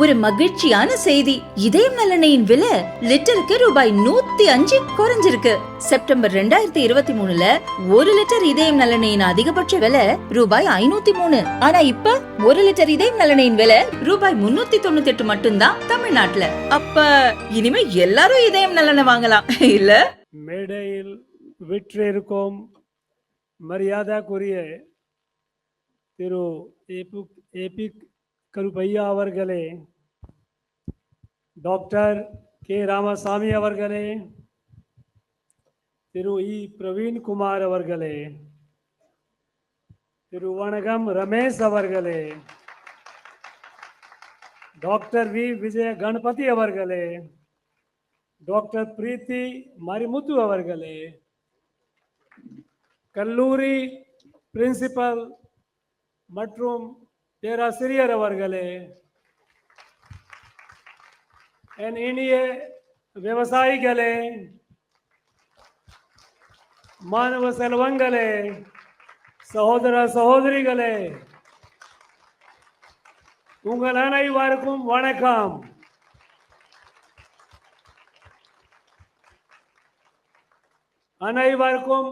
ஒரு மகிழ்ச்சியான செய்தி. இதயம் நலனையின் விலை லிட்டருக்கு ரூபாய் 105 குறைஞ்சிருக்கு. செப்டம்பர் 2023ல 1 லிட்டர் இதயம் நலனையின் அதிகபட்ச விலை ரூபாய் 503. ஆனா இப்ப 1 லிட்டர் இதயம் நலனையின் விலை ரூபாய் 398 மட்டும்தான் தமிழ்நாட்டுல. அப்ப இனிமே எல்லாரும் இதயம் நலனை வாங்கலாம் இல்ல? மேடையில் விற்றிருக்கும் மரியாதைக்குரிய திரு ஏபி கருப்பையா அவர்களே, டாக்டர் கே ராமசாமி அவர்களே, திரு பிரவீன் குமார் அவர்களே, திரு வணக்கம் ரமேஷ் அவர்களே, டாக்டர் விஜய கணபதி அவர்களே, டாக்டர் பிரீத்தி மரிமுத்து அவர்களே, கல்லூரி பிரின்சிபல் மற்றும் பேராசிரியர் அவர்களே, என் இனிய விவசாயிகளே, மாணவ செல்வங்களே, சகோதர சகோதரிகளே, உங்கள் அனைவருக்கும் வணக்கம். அனைவருக்கும்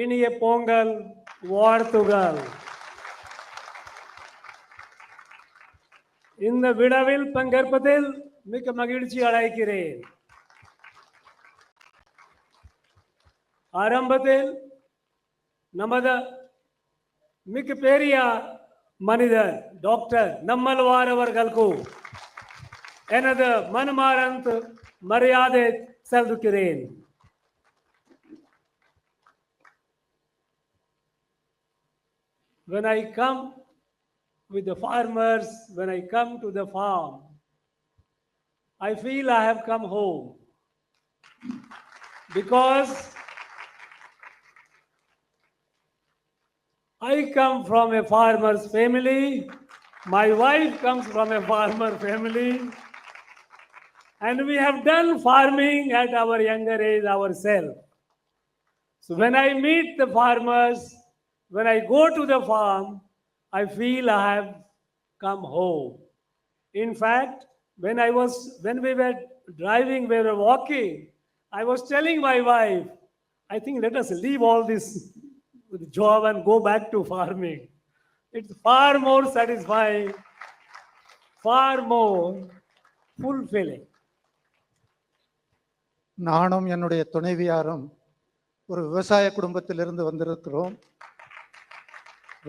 இனிய பொங்கல் வாழ்த்துகள். இந்த விழாவில் பங்கேற்பதில் மிக மகிழ்ச்சி அடைகிறேன். ஆரம்பத்தில் நமது மிக பெரிய மனிதர் டாக்டர் நம்மல்வார் அவர்களுக்கு எனது மனமார்ந்த மரியாதை செலுத்துகிறேன். When I come with the farmers, when I come to the farm, I feel I have come home, because I come from a farmer's family, my wife comes from a farmer family, and we have done farming at our younger age ourselves. So when I meet the farmers, when I go to the farm, I feel I have come home. In fact, when we were driving, we were walking, I was telling my wife, I think let us leave all this job and go back to farming. It's far more satisfying, far more fulfilling. நானும் என்னுடைய துணைவியாரும் ஒரு விவசாய குடும்பத்திலிருந்து வந்திருக்கிறோம்.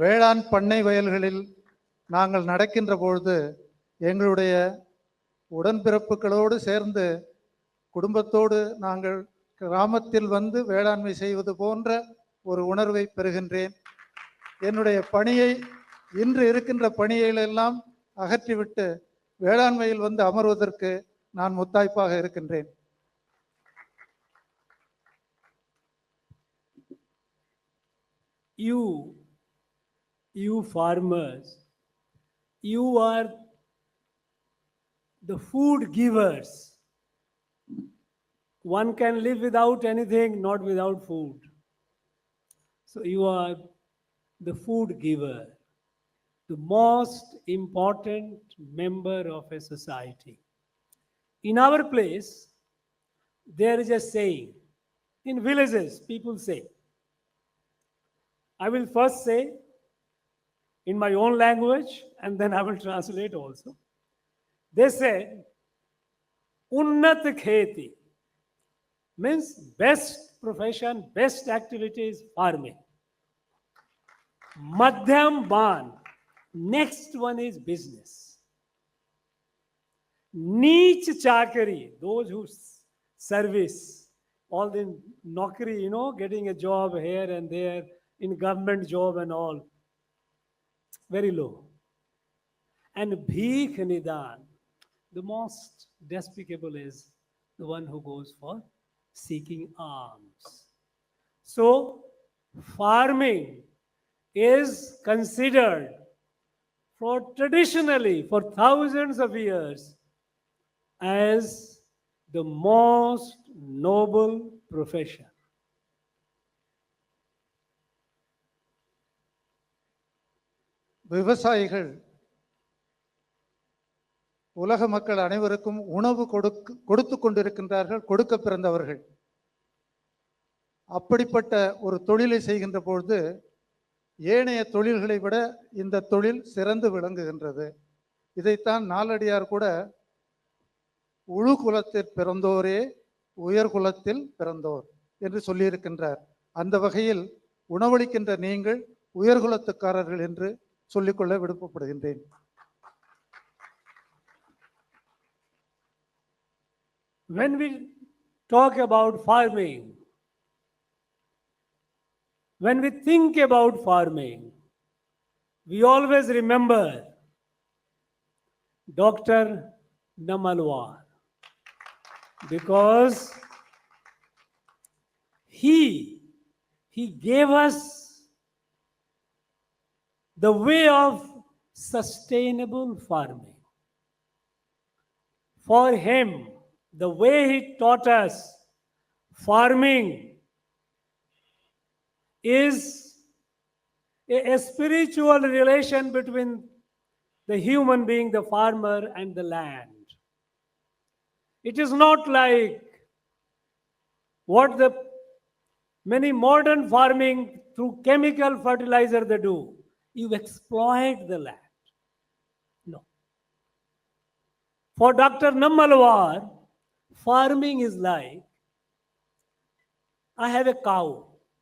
வேளாண் பண்ணை வயல்களில் நாங்கள் நடக்கின்ற பொழுது எங்களுடைய உடன்பிறப்புகளோடு சேர்ந்து குடும்பத்தோடு நாங்கள் கிராமத்தில் வந்து வேளாண்மை செய்வது போன்ற ஒரு உணர்வை பெறுகின்றேன். என்னுடைய பணியை, இன்று இருக்கின்ற பணிகளெல்லாம் அகற்றிவிட்டு வேளாண்மையில் வந்து அமர்வதற்கு நான் முத்தாய்ப்பாக இருக்கின்றேன். You farmers, you are the food givers. One can live without anything, not without food. So you are the food giver, the most important member of a society. In our place, there is a saying. In villages, people say, I will first say in my own language and then I will translate also. They said, Unnat Kheti means best profession, best activity is farming. Madhyam Ban, next one is business. Neech Chakari, those who service, all the nokri, getting a job here and there, in government job and all, very low. And Bhikh Nidan, the most despicable is the one who goes for seeking alms. So farming is considered traditionally for thousands of years as the most noble profession. விவசாயிகள் உலக மக்கள் அனைவருக்கும் உணவு கொடுத்து கொண்டிருக்கின்றார்கள், கொடுக்க பிறந்தவர்கள். அப்படிப்பட்ட ஒரு தொழிலை செய்கின்ற பொழுது ஏனைய தொழில்களை விட இந்த தொழில் சிறந்து விளங்குகின்றது. இதைத்தான் நாலடியார் கூட உழு குலத்தில் பிறந்தோரே உயர் குலத்தில் பிறந்தோர் என்று சொல்லியிருக்கின்றார். அந்த வகையில் உணவளிக்கின்ற நீங்கள் உயர்குலத்துக்காரர்கள் என்று சொல்லிக்கொள்ள விருப்பப்படுகின்றேன். When we talk about farming, when we think about farming, we always remember Dr. Namalwar, because he gave us the way of sustainable farming. For him, the way he taught us, farming is a spiritual relation between the human being, the farmer, and the land. It is not like what the many modern farming through chemical fertilizer they do. You exploit the land. No. For Dr. Namalwar, farming is like, I have a cow.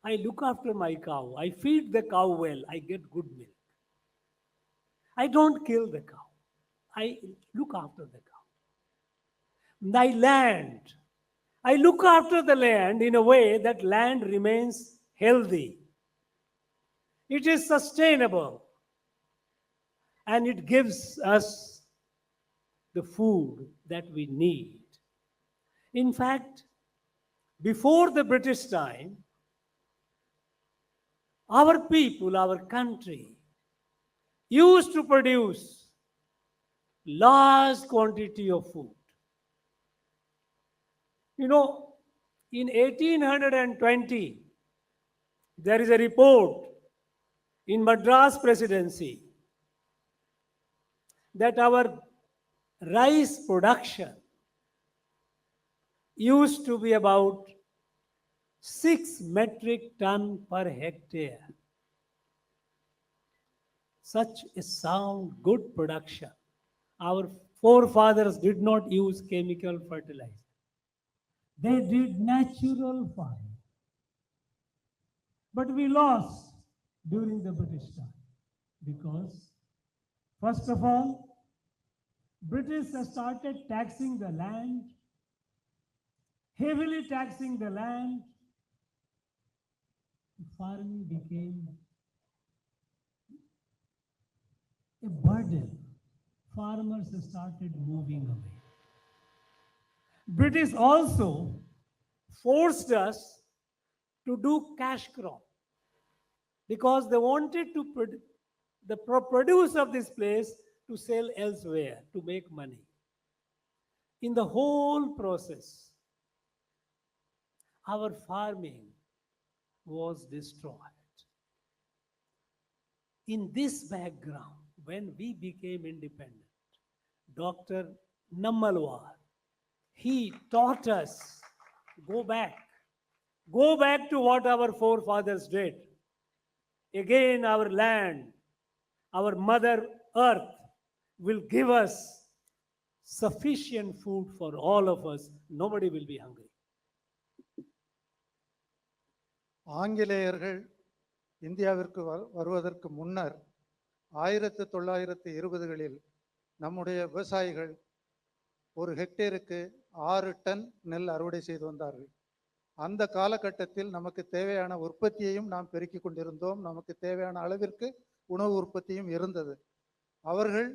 I look after my cow. I feed the cow well. I get good milk. I don't kill the cow. I look after the cow. My land, I look after the land in a way that land remains healthy. It is sustainable, and it gives us the food that we need. In fact, before the British time, our people, our country, used to produce large quantity of food. You know, in 1820, there is a report in Madras Presidency that our rice production used to be about 6 metric ton per hectare. Such a sound, good production. Our forefathers did not use chemical fertilizer. They did natural farming. But we lost during the British time because, first of all, British started taxing the land, heavily taxing the land. Farming became a burden. Farmers started moving away. British also forced us to do cash crop because they wanted to the produce of this place to sell elsewhere to make money. In the whole process, our farming was destroyed. In this background, when we became independent, Dr. Namalwar, he taught us, go back to what our forefathers did. Again, our land, our mother earth will give us sufficient food for all of us. Nobody will be hungry. ஆங்கிலேயர்கள் இந்தியாவிற்கு வருவதற்கு முன்னர் 1920களில் நம்முடைய விவசாயிகள் ஒரு ஹெக்டேருக்கு 6 ton நெல் அறுவடை செய்து வந்தார்கள். அந்த காலகட்டத்தில் நமக்கு தேவையான உற்பத்தியையும் நாம் பெருக்கிக் கொண்டிருந்தோம். நமக்கு தேவையான அளவிற்கு உணவு உற்பத்தியும் இருந்தது. அவர்கள்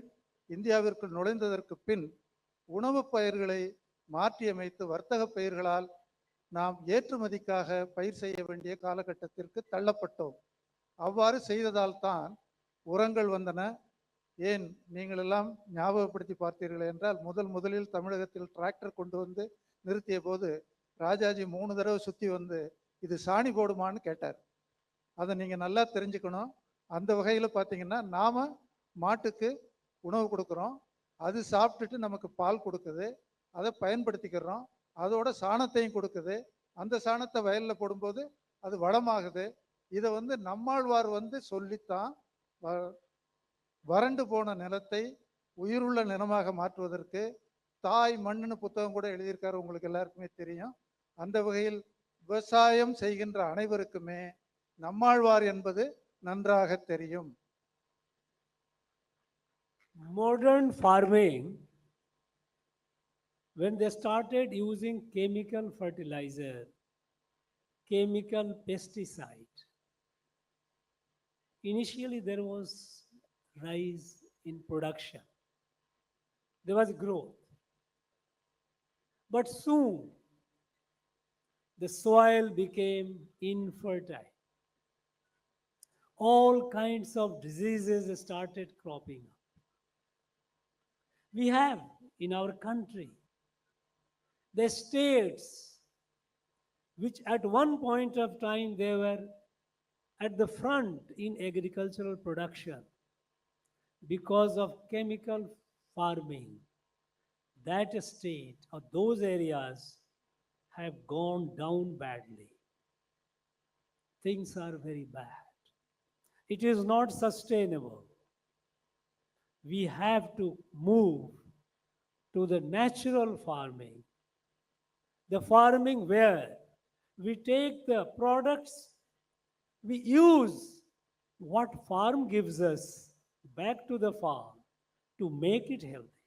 இந்தியாவிற்குள் நுழைந்ததற்கு பின் உணவு பயிர்களை மாற்றியமைத்து வர்த்தக பயிர்களால் நாம் ஏற்றுமதிக்காக பயிர் செய்ய வேண்டிய காலகட்டத்திற்கு தள்ளப்பட்டோம். அவ்வாறு செய்ததால் தான் உரங்கள் வந்தன. ஏன் நீங்கள் எல்லாம் ஞாபகப்படுத்தி பார்த்தீர்கள் என்றால், முதலில் தமிழகத்தில் டிராக்டர் கொண்டு வந்து நிறுத்திய போது ராஜாஜி 3 தடவை சுற்றி வந்து இது சாணி போடுமான்னு கேட்டார். அதை நீங்கள் நல்லா தெரிஞ்சுக்கணும். அந்த வகையில் பார்த்தீங்கன்னா, நாம் மாட்டுக்கு உணவு கொடுக்குறோம், அது சாப்பிட்டுட்டு நமக்கு பால் கொடுக்குது, அதை பயன்படுத்திக்கிறோம். அதோட சாணத்தையும் கொடுக்குது. அந்த சாணத்தை வயல்ல போடும்போது அது வளமாகுது. இதை நம்மாழ்வார் சொல்லித்தான் வறண்டு போன நிலத்தை உயிருள்ள நிலமாக மாற்றுவதற்கு தாய் மண்ணுன்னு புத்தகம் கூட எழுதியிருக்காரு, உங்களுக்கு எல்லாருக்குமே தெரியும். அந்த வகையில் விவசாயம் செய்கின்ற அனைவருக்குமே நம்மாழ்வார் என்பது நன்றாக தெரியும். Modern farming, when they started using chemical fertilizer, chemical pesticide, initially there was rise in production, there was growth, but soon the soil became infertile. All kinds of diseases started cropping up. We have in our country the states which at one point of time they were at the front in agricultural production because of chemical farming. That state or those areas have gone down badly. Things are very bad. It is not sustainable. We have to move to the natural farming, the farming where we take the products, we use what farm gives us back to the farm to make it healthy.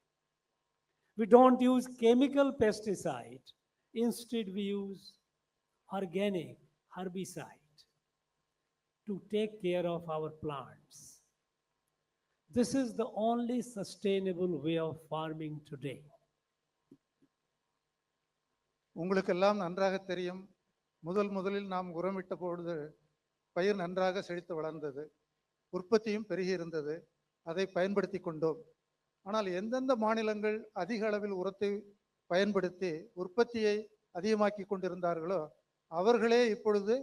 We don't use chemical pesticide. Instead, we use organic herbicide to take care of our plants. This is the only sustainable way of farming today. உங்களுக்கெல்லாம் நன்றாக தெரியும், முதலில் நாம் உரமிட்ட பொழுது பயிர் நன்றாக செழித்து வளர்ந்தது, உற்பத்தியும் பெருகி இருந்தது. அதை பயன்படுத்தி கொண்டோம். ஆனால் எந்தெந்த மாநிலங்கள் அதிக அளவில் உரத்தை பயன்படுத்தி உற்பத்தியை அதிகமாக்கி கொண்டிருந்தார்களோ அவர்களே இப்பொழுது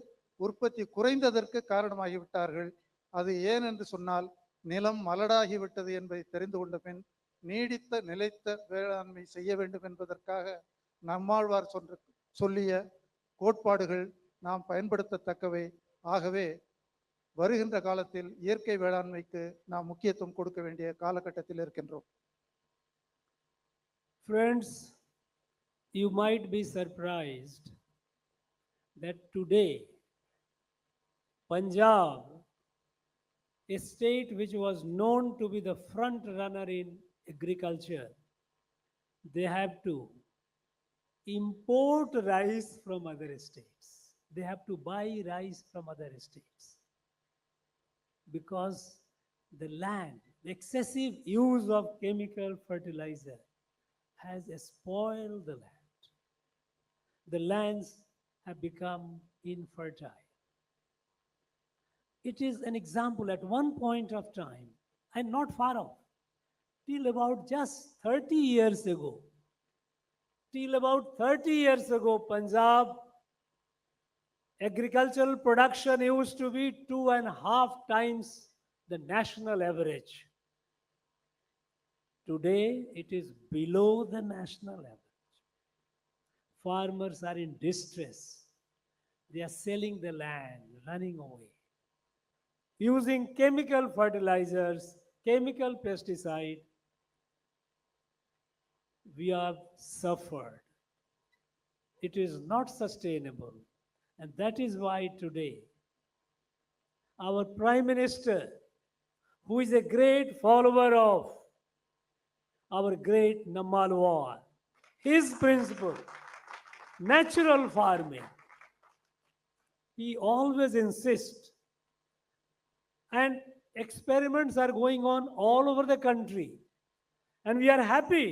உற்பத்தி குறைந்ததற்கு காரணமாகிவிட்டார்கள். அது ஏன் என்று சொன்னால், நிலம் மலடாகிவிட்டது என்பதை தெரிந்து கொண்ட பின் நீடித்த நிலைத்த வேளாண்மை செய்ய வேண்டும் என்பதற்காக நம்மாழ்வார் சொல்லிய கோட்பாடுகள் நாம் பயன்படுத்தத்தக்கவை. ஆகவே வருகின்ற காலத்தில் இயற்கை வேளாண்மைக்கு நாம் முக்கியத்துவம் கொடுக்க வேண்டிய காலகட்டத்தில் இருக்கின்றோம். Friends, you might be surprised that today Punjab, a state which was known to be the front runner in agriculture, they have to import rice from other states. They have to buy rice from other states because the land, the excessive use of chemical fertilizer has spoiled the land. The lands have become infertile. It is an example at one point of time, and not far off, till about just 30 years ago. Till about 30 years ago, Punjab agricultural production used to be 2.5 times the national average. Today, it is below the national average. Farmers are in distress. They are selling the land, running away. Using chemical fertilizers, chemical pesticide, we have suffered. It is not sustainable. And that is why today, our Prime Minister, who is a great follower of our great Nammalwar, his principle, natural farming, he always insists. And experiments are going on all over the country. And we are happy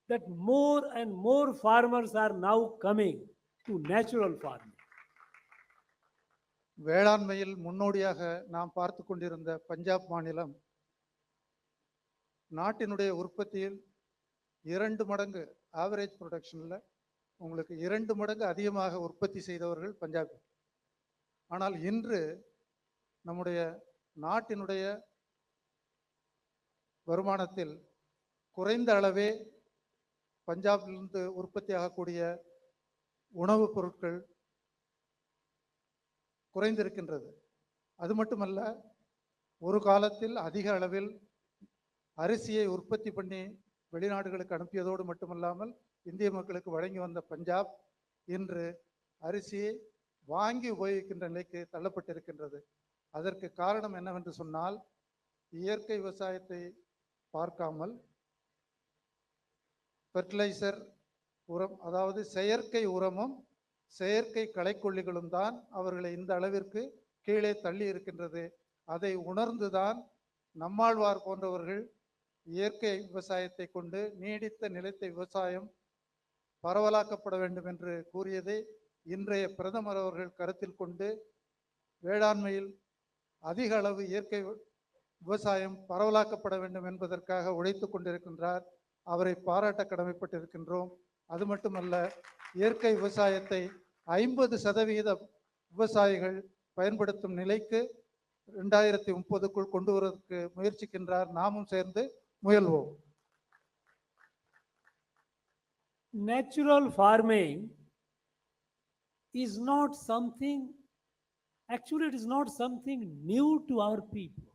that more and more farmers are now coming to natural farming. வேளாண்மையில் முன்னோடியாக நாம் பார்த்து கொண்டிருந்த பஞ்சாப் மாநிலம் நாட்டினுடைய உற்பத்தியில் 2 மடங்கு average ப்ரொடக்ஷனில் உங்களுக்கு 2 மடங்கு அதிகமாக உற்பத்தி செய்தவர்கள் பஞ்சாப். ஆனால் இன்று நம்முடைய நாட்டினுடைய வருமானத்தில் குறைந்த அளவே பஞ்சாபிலிருந்து உற்பத்தியாகக்கூடிய உணவுப் பொருட்கள் குறைந்திருக்கின்றது. அது மட்டுமல்ல, ஒரு காலத்தில் அதிக அளவில் அரிசியை உற்பத்தி பண்ணி வெளிநாடுகளுக்கு அனுப்பியதோடு மட்டுமல்லாமல் இந்திய மக்களுக்கு வழங்கி வந்த பஞ்சாப் இன்று அரிசியை வாங்கி உபயோகிக்கின்ற நிலைக்கு தள்ளப்பட்டிருக்கின்றது. அதற்கு காரணம் என்னவென்று சொன்னால், இயற்கை விவசாயத்தை பார்க்காமல் ஃபெர்டிலைசர் உரம், அதாவது செயற்கை உரமும் செயற்கை களைக்கொல்லிகளும் தான் அவர்களை இந்த அளவிற்கு கீழே தள்ளி இருக்கின்றது. அதை உணர்ந்துதான் நம்மாழ்வார் போன்றவர்கள் இயற்கை விவசாயத்தை கொண்டு நீடித்த நிலைத்த விவசாயம் பரவலாக்கப்பட வேண்டும் என்று கூறியதை இன்றைய பிரதமர் அவர்கள் கருத்தில் கொண்டு வேளாண்மையில் அதிக அளவு இயற்கை விவசாயம் பரவலாக்கப்பட வேண்டும் என்பதற்காக உழைத்து கொண்டிருக்கின்றார். அவரை பாராட்ட கடமைப்பட்டிருக்கின்றோம். அது மட்டுமல்ல, இயற்கை விவசாயத்தை 50% விவசாயிகள் பயன்படுத்தும் நிலைக்கு 2030க்குள் கொண்டு வருவதற்கு முயற்சிக்கின்றார். நாமும் சேர்ந்து முயல்வோம். Natural farming is not something, actually it is not something new to our people.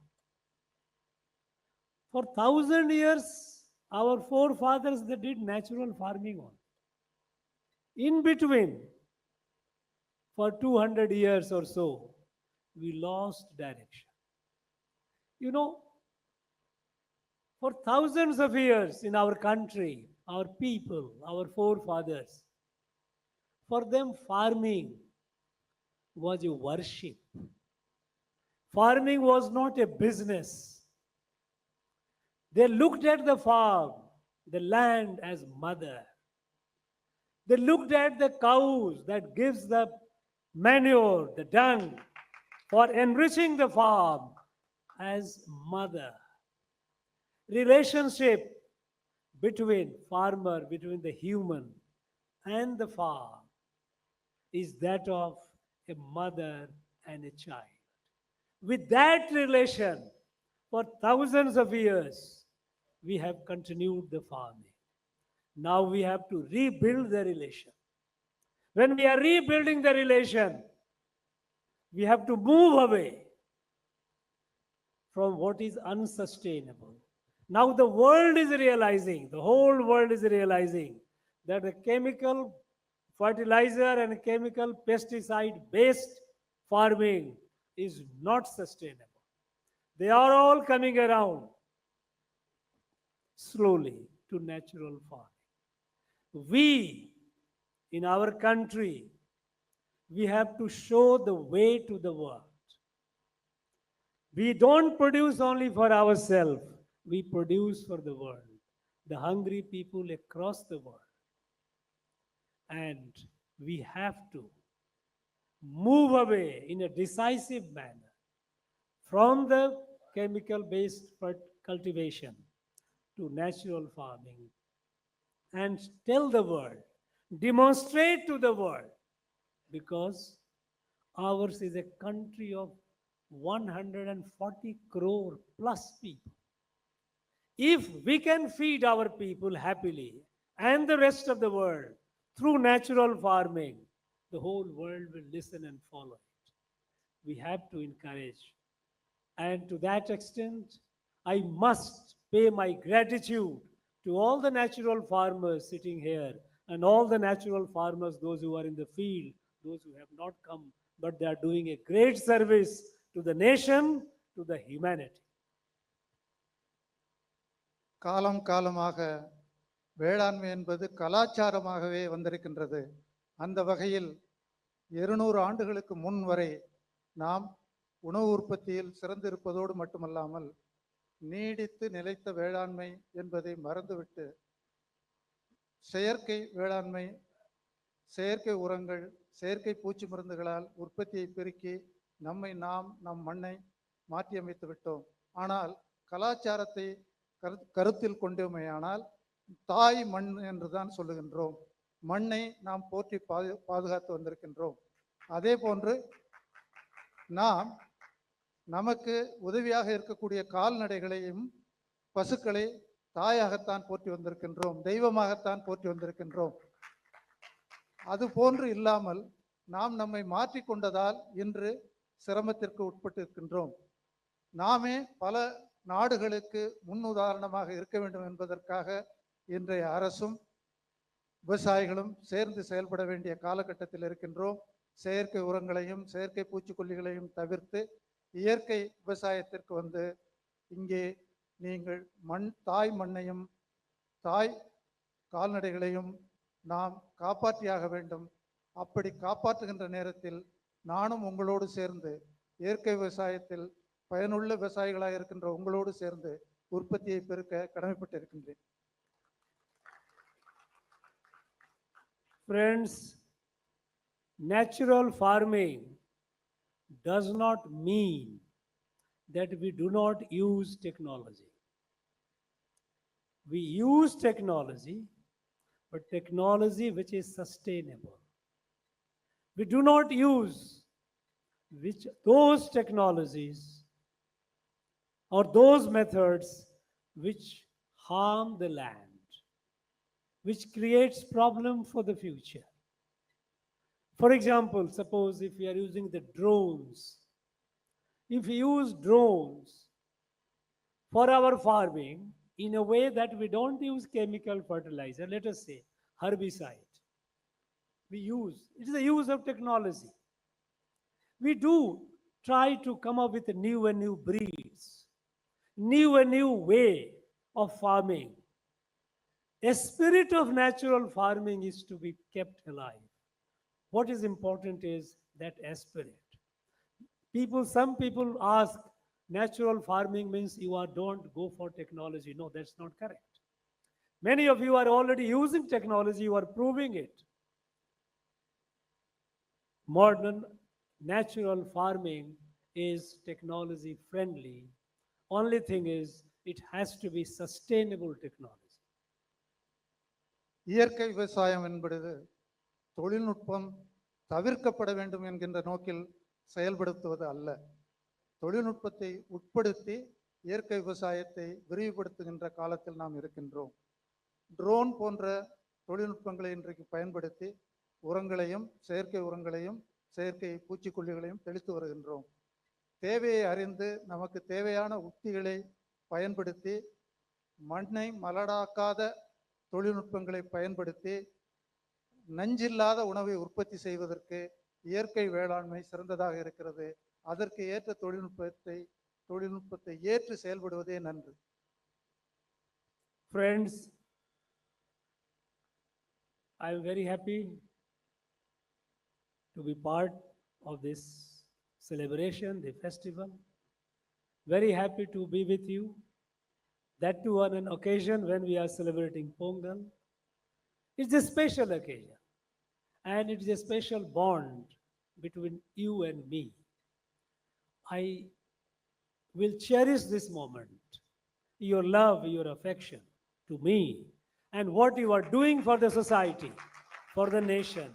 For 1000 years, our forefathers, they did natural farming on. In between, for 200 years or so, we lost direction. You know, for thousands of years in our country, our people, our forefathers, for them farming was a worship. Farming was not a business. They looked at the farm, the land, as mother. They looked at the cows that gives the manure, the dung, for enriching the farm as mother. Relationship between farmer, between the human and the farm is that of a mother and a child. With that relation, for thousands of years, we have continued the farming. Now we have to rebuild the relation. When we are rebuilding the relation, we have to move away from what is unsustainable. Now the world is realizing, the whole world is realizing that the chemical fertilizer and chemical pesticide based farming is not sustainable. They are all coming around slowly to natural farming. We, in our country, we have to show the way to the world. We don't produce only for ourselves, we produce for the world, the hungry people across the world. And we have to move away in a decisive manner from the chemical-based cultivation to natural farming and tell the world, demonstrate to the world, because ours is a country of 140 crore plus people. If we can feed our people happily and the rest of the world through natural farming, the whole world will listen and follow it. We have to encourage. And to that extent, I must pay my gratitude to all the natural farmers sitting here and all the natural farmers, those who are in the field, those who have not come, but they are doing a great service to the nation, to the humanity. காலம் காலமாக வேளாண்மை என்பது கலாச்சாரமாகவே வந்திருக்கின்றது. அந்த வகையில் 200 ஆண்டுகளுக்கு முன் வரை நாம் உணவு உற்பத்தியில் சிறந்திருப்பதோடு மட்டுமல்லாமல் நீடித்து நிலைத்த வேளாண்மை என்பதை மறந்துவிட்டு செயற்கை வேளாண்மை, செயற்கை உரங்கள், செயற்கை பூச்சி மருந்துகளால் உற்பத்தியை பெருக்கி நம் மண்ணை மாற்றியமைத்து விட்டோம். ஆனால் கலாச்சாரத்தை கருத்தில் கொண்டோமேயானால் தாய் மண் என்றுதான் சொல்லுகின்றோம். மண்ணை நாம் போற்றி பாதுகாத்து வந்திருக்கின்றோம். அதே போன்று நமக்கு உதவியாக இருக்கக்கூடிய கால்நடைகளையும் பசுக்களை தாயாகத்தான் போற்றி வந்திருக்கின்றோம், தெய்வமாகத்தான் போற்றி வந்திருக்கின்றோம். அது போன்று இல்லாமல் நாம் நம்மை மாற்றிக்கொண்டதால் இன்று சிரமத்திற்கு உட்பட்டிருக்கின்றோம். நாமே பல நாடுகளுக்கு முன்னுதாரணமாக இருக்க வேண்டும் என்பதற்காக இன்றைய அரசும் விவசாயிகளும் சேர்ந்து செயல்பட வேண்டிய காலகட்டத்தில் இருக்கின்றோம். செயற்கை உரங்களையும் செயற்கை பூச்சிக்கொல்லிகளையும் தவிர்த்து இயற்கை விவசாயத்திற்கு வந்து இங்கே நீங்கள் தாய் மண்ணையும் தாய் கால்நடைகளையும் நாம் காப்பாற்றியாக வேண்டும். அப்படி காப்பாற்றுகின்ற நேரத்தில் நானும் உங்களோடு சேர்ந்து இயற்கை விவசாயத்தில் பயனுள்ள விவசாயிகளாக இருக்கின்ற உங்களோடு சேர்ந்து உற்பத்தியை பெருக்க கடமைப்பட்டிருக்கின்றேன். Friends, natural farming does not mean that we do not use technology. We use technology, but technology which is sustainable. We do not use those technologies or those methods which harm the land, which creates problem for the future. For example, suppose if we are using the drones, if we use drones for our farming in a way that we don't use chemical fertilizer, let us say herbicide, it is the use of technology. We do try to come up with new and new breeds, new and new way of farming. A spirit of natural farming is to be kept alive. What is important is that spirit. Some people ask, natural farming means don't go for technology. No, that's not correct. Many of you are already using technology, you are proving it. Modern natural farming is technology friendly. Only thing is, it has to be sustainable technology. இயற்கை விவசாயம் என்பது தொழில்நுட்பம் தவிர்க்கப்பட வேண்டும் என்கின்ற நோக்கில் செயல்படுத்துவது அல்ல. தொழில்நுட்பத்தை உட்படுத்தி இயற்கை விவசாயத்தை விரிவுபடுத்துகின்ற காலத்தில் நாம் இருக்கின்றோம். ட்ரோன் போன்ற தொழில்நுட்பங்களை இன்றைக்கு பயன்படுத்தி உரங்களையும் செயற்கை உரங்களையும் செயற்கை பூச்சிக்கொல்லிகளையும் தெளித்து வருகின்றோம். தேவையை அறிந்து நமக்கு தேவையான உத்திகளை பயன்படுத்தி மண்ணை மலடாக்காத தொழில்நுட்பங்களை பயன்படுத்தி நஞ்சில்லாத உணவை உற்பத்தி செய்வதற்கு இயற்கை வேளாண்மை சிறந்ததாக இருக்கிறது. அதற்கு ஏற்ற தொழில்நுட்பத்தை ஏற்று செயல்படுவதே நன்று. Friends, I am very happy to be part of this celebration, the festival. Very happy to be with you. That too on an occasion when we are celebrating Pongal. It's a special occasion and it is a special bond between you and me. I will cherish this moment, your love, your affection to me and what you are doing for the society, for the nation.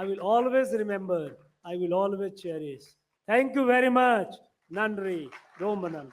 I will always remember, I will always cherish. Thank you very much. Nandri, Romanal.